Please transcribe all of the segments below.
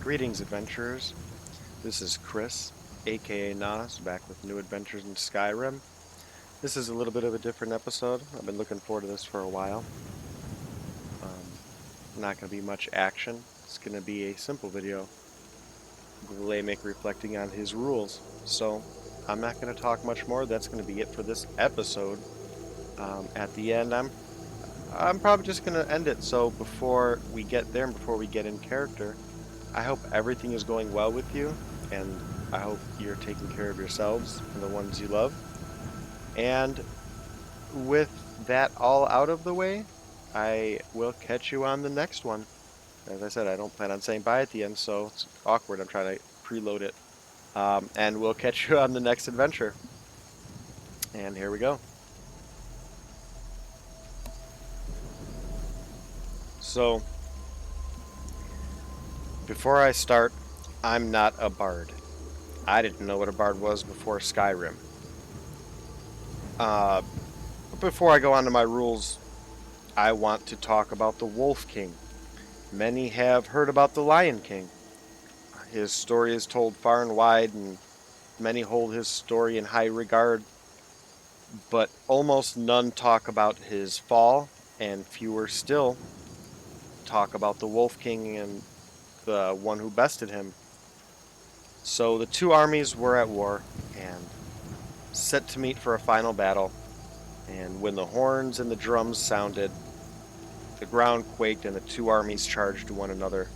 Greetings, adventurers. This is Chris, aka Nas, back with new adventures in Skyrim. This is a little bit of a different episode. I've been looking forward to this for a while. Not going to be much action. It's going to be a simple video. Glamek reflecting on his rules. So, I'm not going to talk much more. That's going to be it for this episode. At the end, I'm probably just going to end it. So before we get there and before we get in character, I hope everything is going well with you, and I hope you're taking care of yourselves and the ones you love. And with that all out of the way, I will catch you on the next one. As I said, I don't plan on saying bye at the end, so it's awkward. I'm trying to preload it. And we'll catch you on the next adventure. And here we go. So, before I start, I'm not a bard. I didn't know what a bard was before Skyrim. But before I go on to my rules, I want to talk about the Wolf King. Many have heard about the Lion King. His story is told far and wide, and many hold his story in high regard, but almost none talk about his fall, and fewer still talk about the Wolf King and the one who bested him. So the two armies were at war and set to meet for a final battle, and when the horns and the drums sounded, the ground quaked and the two armies charged one another.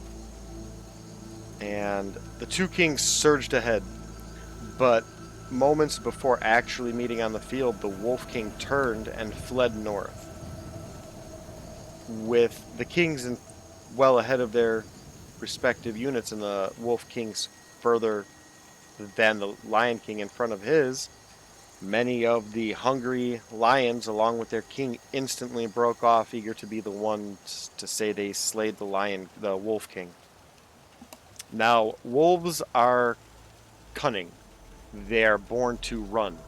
And the two kings surged ahead, but moments before actually meeting on the field, the Wolf King turned and fled north, with the kings well ahead of their respective units, and the Wolf King's further than the Lion King in front of his. Many of the hungry lions, along with their king, instantly broke off, eager to be the ones to say they slayed the Wolf King. Now, wolves are cunning. They are born to run,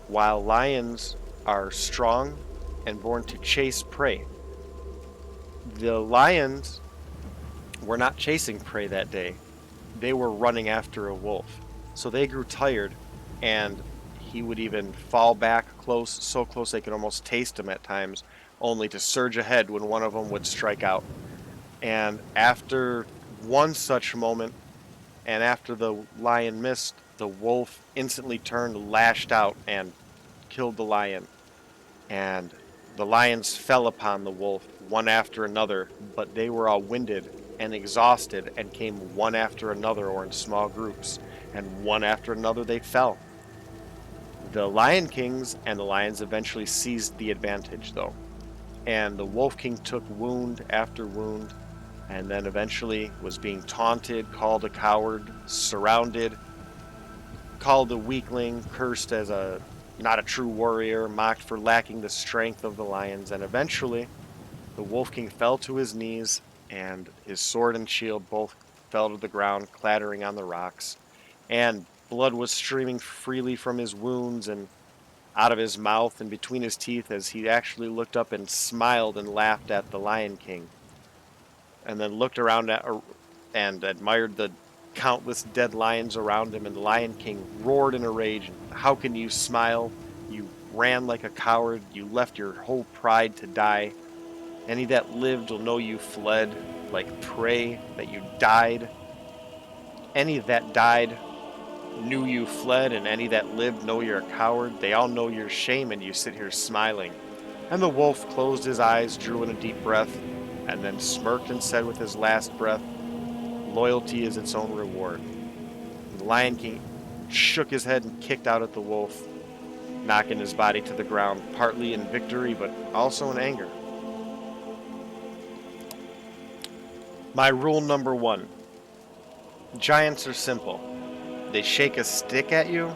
while lions are strong and born to chase prey. The lions were not chasing prey that day. They were running after a wolf. So they grew tired, and he would even fall back close, so close they could almost taste him at times, only to surge ahead when one of them would strike out. And after one such moment, and after the lion missed, the wolf instantly turned, lashed out, and killed the lion. And the lions fell upon the wolf, one after another, but they were all winded and exhausted and came one after another or in small groups, and one after another they fell. The Lion Kings and the lions eventually seized the advantage, though, and the Wolf King took wound after wound, and then eventually was being taunted, called a coward, surrounded, called a weakling, cursed as not a true warrior, mocked for lacking the strength of the lions, and eventually the Wolf King fell to his knees, and his sword and shield both fell to the ground, clattering on the rocks, and blood was streaming freely from his wounds and out of his mouth and between his teeth as he actually looked up and smiled and laughed at the Lion King, and then looked around and admired the countless dead lions around him, and the Lion King roared in a rage, "How can you smile? You ran like a coward. You left your whole pride to die. Any that lived will know you fled like prey, that you died. Any that died knew you fled, and any that lived know you're a coward. They all know your shame, and you sit here smiling." And the wolf closed his eyes, drew in a deep breath, and then smirked and said with his last breath, "Loyalty is its own reward." And the Lion King shook his head and kicked out at the wolf, knocking his body to the ground, partly in victory, but also in anger. My rule number 1. Giants are simple. They shake a stick at you,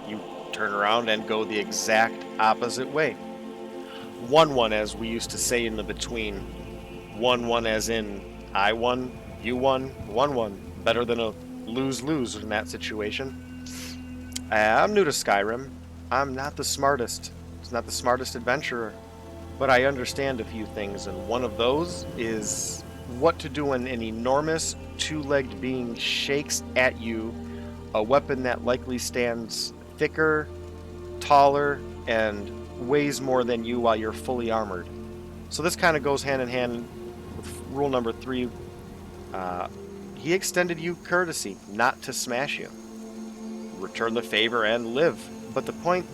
you turn around and go the exact opposite way. 1-1, as we used to say in the between. 1-1 as in, I won, you won, 1-1. Better than a lose-lose in that situation. I'm new to Skyrim. I'm not the smartest. It's not the smartest adventurer. But I understand a few things, and one of those is what to do when an enormous two-legged being shakes at you, a weapon that likely stands thicker, taller, and weighs more than you while you're fully armored. So this kind of goes hand in hand with rule number 3. He extended you courtesy, not to smash you. Return the favor and live. But the point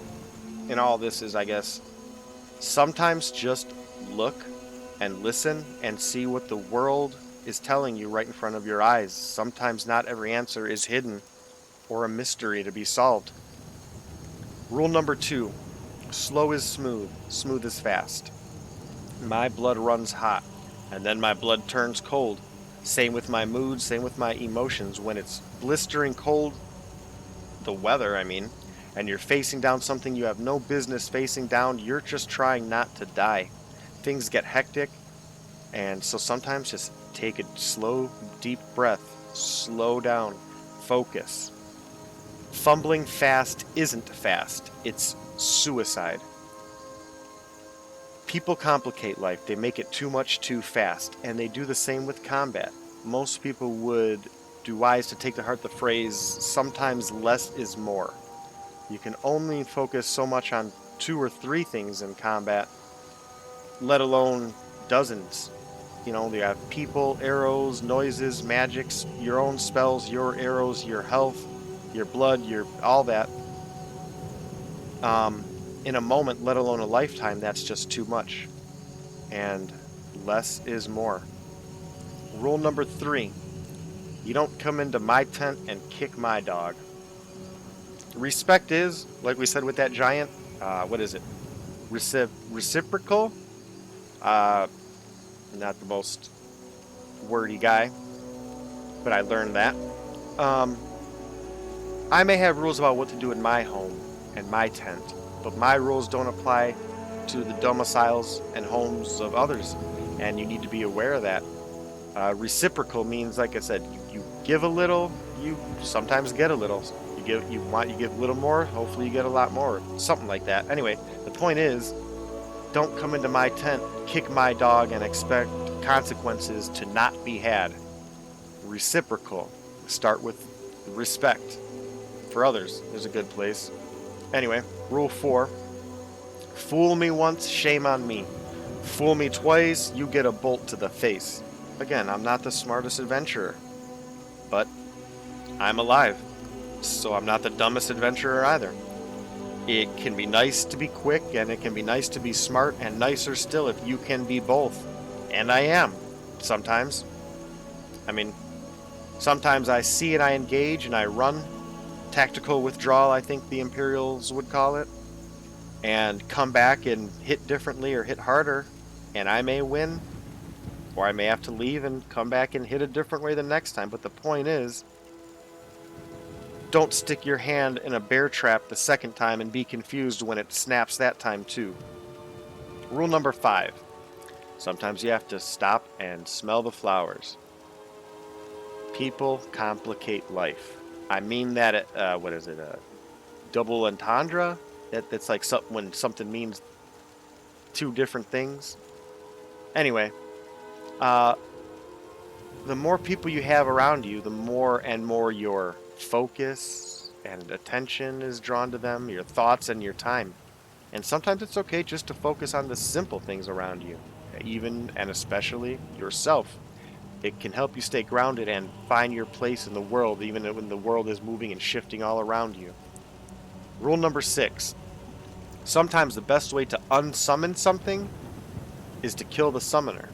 in all this is, I guess, sometimes just look and listen and see what the world is telling you right in front of your eyes. Sometimes not every answer is hidden or a mystery to be solved. Rule number 2, slow is smooth, smooth is fast. My blood runs hot, and then my blood turns cold. Same with my mood, same with my emotions. When it's blistering cold, the weather, I mean, and you're facing down something you have no business facing down, you're just trying not to die. Things get hectic, and so sometimes just take a slow, deep breath, slow down, focus. Fumbling fast isn't fast, it's suicide. People complicate life, they make it too much too fast, and they do the same with combat. Most people would do wise to take to heart the phrase, sometimes less is more. You can only focus so much on 2 or 3 things in combat, let alone dozens. You know, you have people, arrows, noises, magics, your own spells, your arrows, your health, your blood, your all that. In a moment, let alone a lifetime, that's just too much. And less is more. Rule number 3, you don't come into my tent and kick my dog. Respect is, like we said with that giant, what is it? Reciprocal? Not the most wordy guy, but I learned that. I may have rules about what to do in my home and my tent, but my rules don't apply to the domiciles and homes of others, and you need to be aware of that. Reciprocal means, like I said, you give a little, you sometimes get a little. You give a little more, hopefully you get a lot more, something like that. Anyway, the point is, don't come into my tent, kick my dog, and expect consequences to not be had. Reciprocal. Start with respect for others is a good place. Anyway, rule 4. Fool me once, shame on me. Fool me twice, you get a bolt to the face. Again, I'm not the smartest adventurer, but I'm alive, so I'm not the dumbest adventurer either. It can be nice to be quick, and it can be nice to be smart, and nicer still if you can be both. And I am, sometimes. I mean, sometimes I see and I engage and I run. Tactical withdrawal, I think the Imperials would call it. And come back and hit differently or hit harder, and I may win, or I may have to leave and come back and hit a different way the next time. But the point is, don't stick your hand in a bear trap the second time and be confused when it snaps that time too. Rule number 5. Sometimes you have to stop and smell the flowers. People complicate life. I mean that, what is it, double entendre? That's like when something means 2 different things. Anyway, the more people you have around you, the more and more your focus and attention is drawn to them, your thoughts and your time. And sometimes it's okay just to focus on the simple things around you, even and especially yourself. It can help you stay grounded and find your place in the world, even when the world is moving and shifting all around you. Rule number 6. Sometimes the best way to unsummon something is to kill the summoner.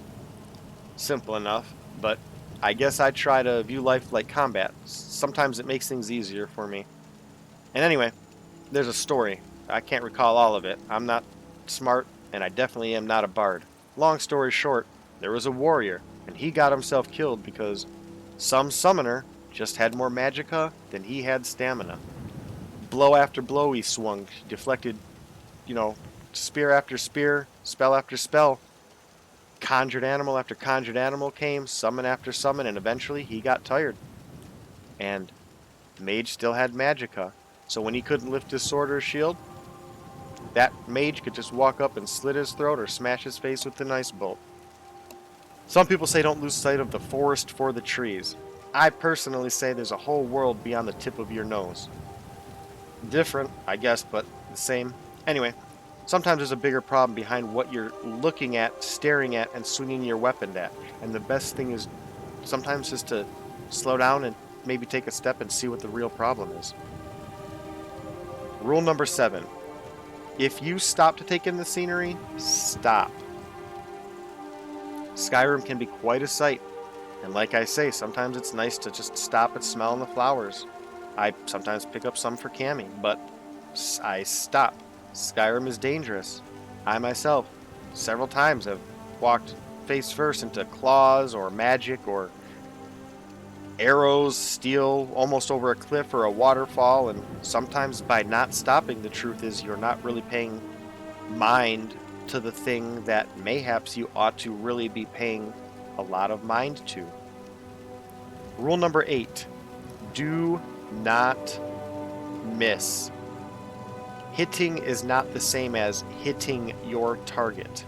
Simple enough, but I guess I try to view life like combat. Sometimes it makes things easier for me. And anyway, there's a story. I can't recall all of it. I'm not smart, and I definitely am not a bard. Long story short, there was a warrior, and he got himself killed because some summoner just had more magicka than he had stamina. Blow after blow he swung, deflected, spear after spear, spell after spell. Conjured animal after conjured animal came, summon after summon, and eventually he got tired. And the mage still had magicka, so when he couldn't lift his sword or shield, that mage could just walk up and slit his throat or smash his face with an ice bolt. Some people say don't lose sight of the forest for the trees. I personally say there's a whole world beyond the tip of your nose. Different, I guess, but the same. Anyway, sometimes there's a bigger problem behind what you're looking at, staring at, and swinging your weapon at. And the best thing is sometimes just to slow down and maybe take a step and see what the real problem is. Rule number 7. If you stop to take in the scenery, stop. Skyrim can be quite a sight, and like I say, sometimes it's nice to just stop and smell the flowers. I sometimes pick up some for Cammy, but I stop. Skyrim is dangerous. I myself, several times, have walked face first into claws or magic or arrows, steel, almost over a cliff or a waterfall, and sometimes by not stopping, the truth is you're not really paying mind to the thing that mayhaps you ought to really be paying a lot of mind to. Rule number 8. Do not miss. Hitting is not the same as hitting your target.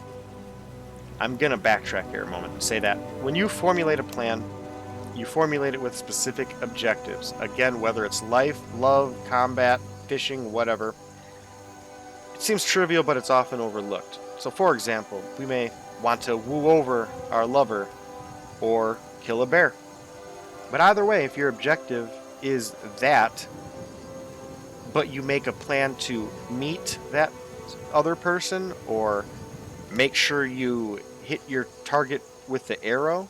I'm going to backtrack here a moment and say that when you formulate a plan, you formulate it with specific objectives. Again, whether it's life, love, combat, fishing, whatever. It seems trivial, but it's often overlooked. So for example, we may want to woo over our lover or kill a bear. But either way, if your objective is that, but you make a plan to meet that other person or make sure you hit your target with the arrow,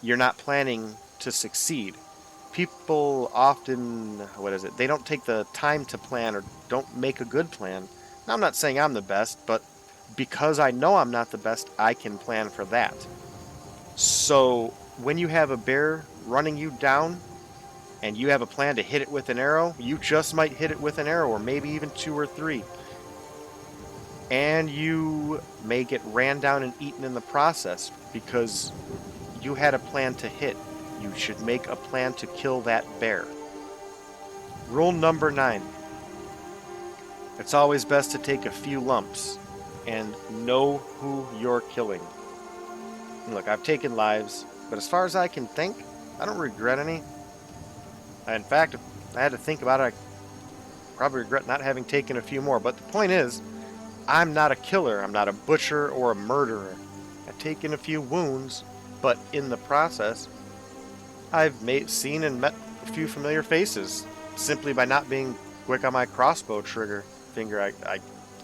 you're not planning to succeed. People often, they don't take the time to plan or don't make a good plan. Now, I'm not saying I'm the best, but because I know I'm not the best, I can plan for that. So when you have a bear running you down and you have a plan to hit it with an arrow, you just might hit it with an arrow or maybe even 2 or 3. And you may get ran down and eaten in the process because you had a plan to hit. You should make a plan to kill that bear. Rule number 9. It's always best to take a few lumps and know who you're killing. Look, I've taken lives, but as far as I can think, I don't regret any. In fact, if I had to think about it, I probably regret not having taken a few more. But the point is, I'm not a killer. I'm not a butcher or a murderer. I've taken a few wounds, but in the process, I've seen and met a few familiar faces simply by not being quick on my crossbow trigger finger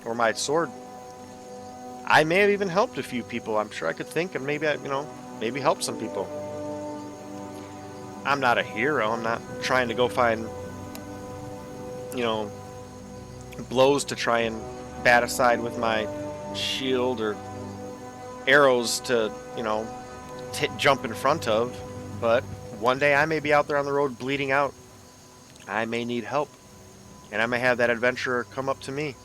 or my sword. I may have even helped a few people. I'm sure I could think and maybe maybe help some people. I'm not a hero. I'm not trying to go find, blows to try and bat aside with my shield or arrows to, jump in front of. But one day I may be out there on the road bleeding out. I may need help. And I may have that adventurer come up to me.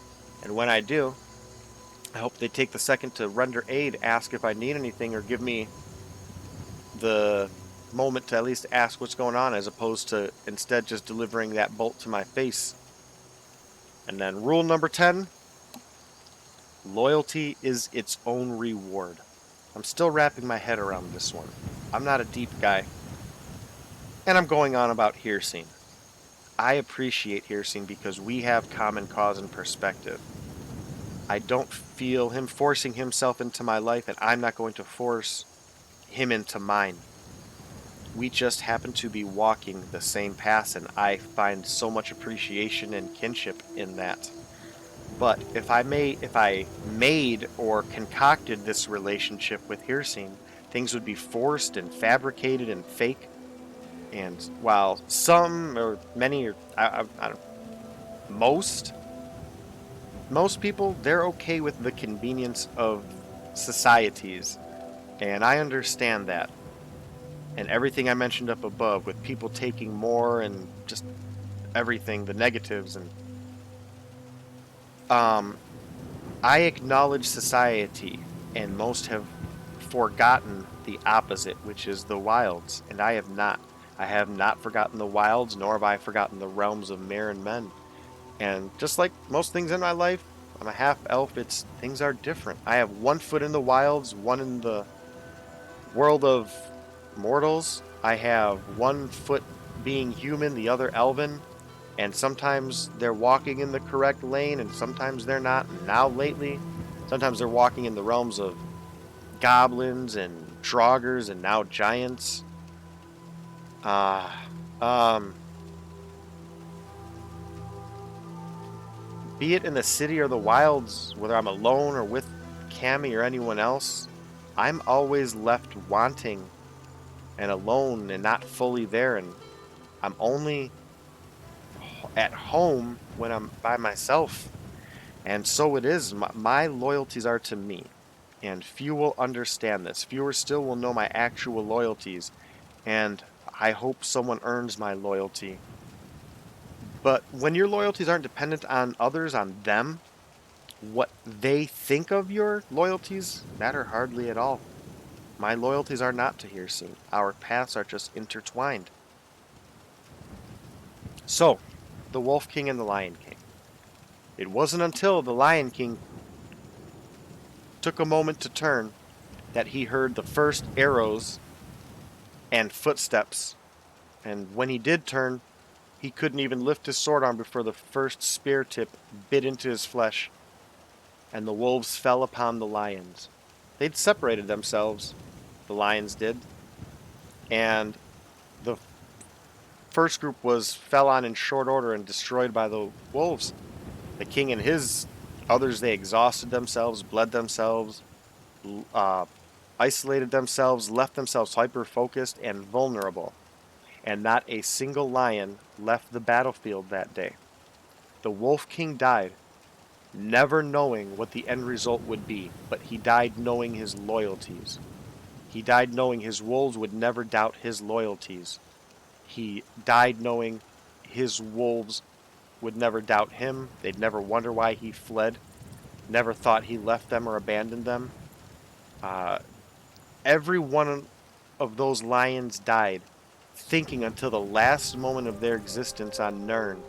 And when I do, I hope they take the second to render aid, ask if I need anything, or give me the moment to at least ask what's going on, as opposed to instead just delivering that bolt to my face. And then rule number 10, loyalty is its own reward. I'm still wrapping my head around this one. I'm not a deep guy. And I'm going on about Hircine. I appreciate Hircine because we have common cause and perspective. I don't feel him forcing himself into my life, and I'm not going to force him into mine. We just happen to be walking the same path, and I find so much appreciation and kinship in that. But if I made or concocted this relationship with Hircine, things would be forced and fabricated and fake. And while some or many or most people, they're okay with the convenience of societies, and I understand that. And everything I mentioned up above, with people taking more and just everything, the negatives, and I acknowledge society, and most have forgotten the opposite, which is the wilds, and I have not. I have not forgotten the wilds, nor have I forgotten the realms of mere and men. And just like most things in my life, I'm a half elf. Things are different. I have one foot in the wilds, one in the world of mortals, I have one foot being human, the other elven, and sometimes they're walking in the correct lane and sometimes they're not. And now lately, sometimes they're walking in the realms of goblins and draugrs and now giants. Ah, be it in the city or the wilds, whether I'm alone or with Cammy or anyone else, I'm always left wanting and alone and not fully there. And I'm only at home when I'm by myself. And so it is. My loyalties are to me. And few will understand this. Fewer still will know my actual loyalties. And I hope someone earns my loyalty. But when your loyalties aren't dependent on others, on them, what they think of your loyalties matter hardly at all. My loyalties are not to Hircine. Our paths are just intertwined. So, the Wolf King and the Lion King. It wasn't until the Lion King took a moment to turn that he heard the first arrows and footsteps. And when he did turn, he couldn't even lift his sword arm before the first spear tip bit into his flesh, and the wolves fell upon the lions. They'd separated themselves, the lions did, and the first group was fell on in short order and destroyed by the wolves. The king and his others, they exhausted themselves, bled themselves, uh, isolated themselves, left themselves hyper-focused and vulnerable, and not a single lion left the battlefield that day. The Wolf King died, never knowing what the end result would be, but he died knowing his loyalties. He died knowing his wolves would never doubt his loyalties. He died knowing his wolves would never doubt him. They'd never wonder why he fled, never thought he left them or abandoned them. Uh, every one of those lions died, thinking until the last moment of their existence on Nirn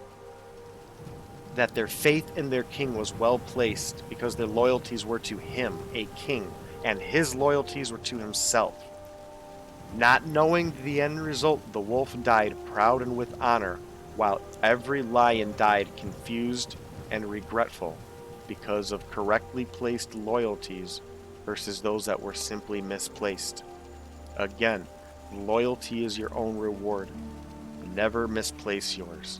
that their faith in their king was well placed because their loyalties were to him, a king, and his loyalties were to himself. Not knowing the end result, the wolf died proud and with honor, while every lion died confused and regretful because of correctly placed loyalties versus those that were simply misplaced. Again, loyalty is your own reward. Never misplace yours.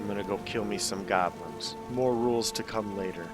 I'm gonna go kill me some goblins. More rules to come later.